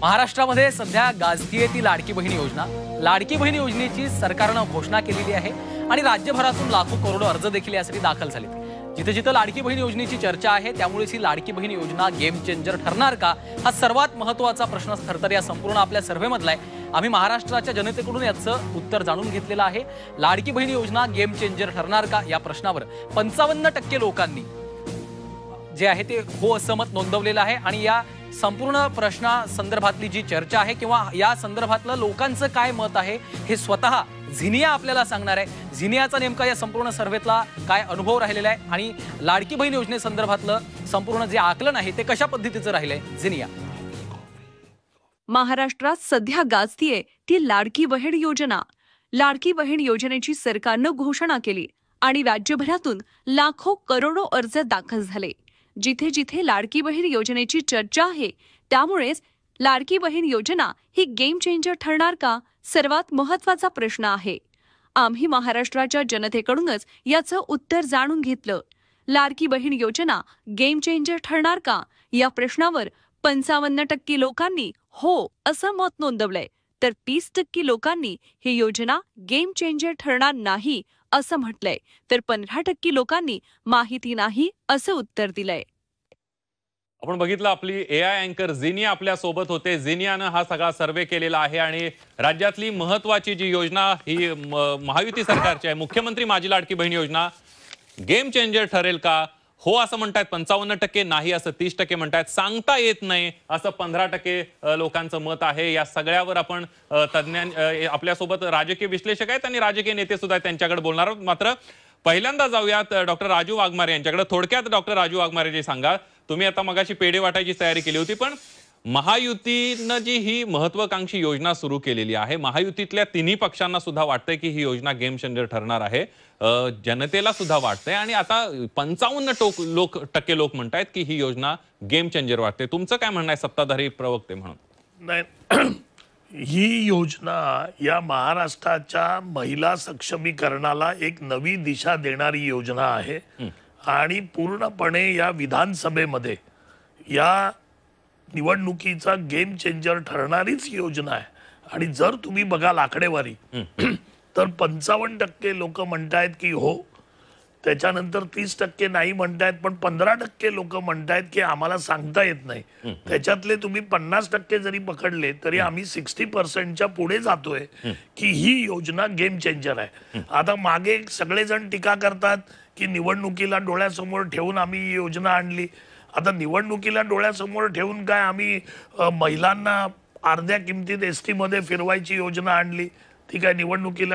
महाराष्ट्रामध्ये सध्या गाजतीये ती लाडकी बहीण योजना। लाडकी बहीण योजनेची सरकारनं घोषणा केलेली आहे आणि राज्यभरातून लाखो करोडो अर्ज देखील यासाठी दाखल झालेत। जिथे जिथे लाडकी बहीण योजनेची चर्चा आहे त्यामुळेच ही लाडकी बहीण योजना गेम चेंजर ठरणार का, हा सर्वात महत्त्वाचा प्रश्न ठरतर या संपूर्ण आपल्या सर्व्हेमधला आहे। आम्ही महाराष्ट्राच्या जनतेकडून याचं उत्तर जाणून घेतलेलं आहे। लाडकी बहीण योजना गेम चेंजर ठरणार का या प्रश्नावर 55% लोकांनी जे आहे ते हो असं मत नोंदवलेलं आहे। आणि या संपूर्ण प्रश्ना संदर्भातली जी चर्चा आहे किंवा या संदर्भातलं लोकांचं काय मत आहे हे स्वतः झिनिया आपल्याला सांगणार आहे। झिनियाचा नेमका या संपूर्ण सर्वेतला काय अनुभव राहिलेला आहे आणि लाडकी बहीण योजनेसंदर्भातलं संपूर्ण जे आकलन आहे ते कशा पद्धतीचं राहिलंय, झिनिया। महाराष्ट्रात सध्या गाजतीये ती लाडकी बहीण योजना। लाडकी बहीण योजनेची सरकारनं घोषणा केली आणि राज्यभरातून लाखो करोडो अर्ज दाखल झाले। जिथे जिथे लाडकी बहीण योजनेची चर्चा आहे त्यामुळेच लाडकी बहीण योजना ही गेम चेंजर ठरणार का, सर्वात महत्त्वाचा प्रश्न आहे। आम्ही महाराष्ट्राच्या जनतेकडूनच याचं उत्तर जाणून घेतलं। लाडकी बहीण योजना गेम चेंजर ठरणार का या प्रश्नावर 55% लोकांनी हो असं मत नोंदवलंय, तर 30% लोकांनी ही योजना गेम चेंजर ठरणार नाही असं म्हटलंय, तर 15% लोकांनी माहिती नाही असं उत्तर दिलंय। आपण बघितलं आपली एआय अँकर झिनिया आपल्या सोबत होते। झिनियानं हा सगळा सर्वे केलेला आहे आणि राज्यातली महत्त्वाची जी योजना ही महायुती सरकारची आहे, मुख्यमंत्री माझी लाडकी बहीण योजना गेम चेंजर ठरेल का, हो असं म्हणतायत 55%, नाही असं 30% म्हणतायत, सांगता येत नाही असं 15% लोकांचं मत आहे। या सगळ्यावर आपण आपल्यासोबत राजकीय विश्लेषक आहेत आणि राजकीय नेते सुद्धा त्यांच्याकडे बोलणार आहोत। मात्र पहिल्यांदा जाऊयात डॉक्टर राजू वाघमारे यांच्याकडे। थोडक्यात डॉक्टर राजू वाघमारे जी सांगा, तुम्ही आता मगाशी पेढे वाटायची तयारी केली होती, पण महायुतीनं जी ही महत्वाकांक्षी योजना सुरू केलेली आहे, महायुतीतल्या तिन्ही पक्षांना सुद्धा वाटतंय की ही योजना गेम चेंजर ठरणार आहे, जनतेला सुद्धा वाटतंय आणि आता 55% लोक म्हणतायत की ही योजना गेम चेंजर वाटते। तुमचं काय म्हणणं आहे सत्ताधारी प्रवक्ते म्हणून? नाही, ही योजना या महाराष्ट्राच्या महिला सक्षमीकरणाला एक नवी दिशा देणारी योजना आहे आणि पूर्णपणे या विधानसभेमध्ये या निवडणुकीचा गेम चेंजर ठरणारीच योजना आहे। आणि जर तुम्ही बघाल आकडेवारी तर 55% लोक म्हणतायत की हो, त्याच्यानंतर 30% नाही म्हणतायत, पण 15% लोक म्हणतायत की आम्हाला सांगता येत नाही। त्याच्यातले तुम्ही 50% जरी पकडले तरी आम्ही 60% पुढे जातोय की ही योजना गेम चेंजर आहे। आता मागे सगळेजण टीका करतात की निवडणुकीला डोळ्यासमोर ठेवून आम्ही ही योजना आणली। आता निवडणुकीला डोळ्यासमोर ठेवून काय आम्ही महिलांना अर्ध्या किमतीत एसटी मध्ये फिरवायची योजना आणली? ती काय निवडणुकीला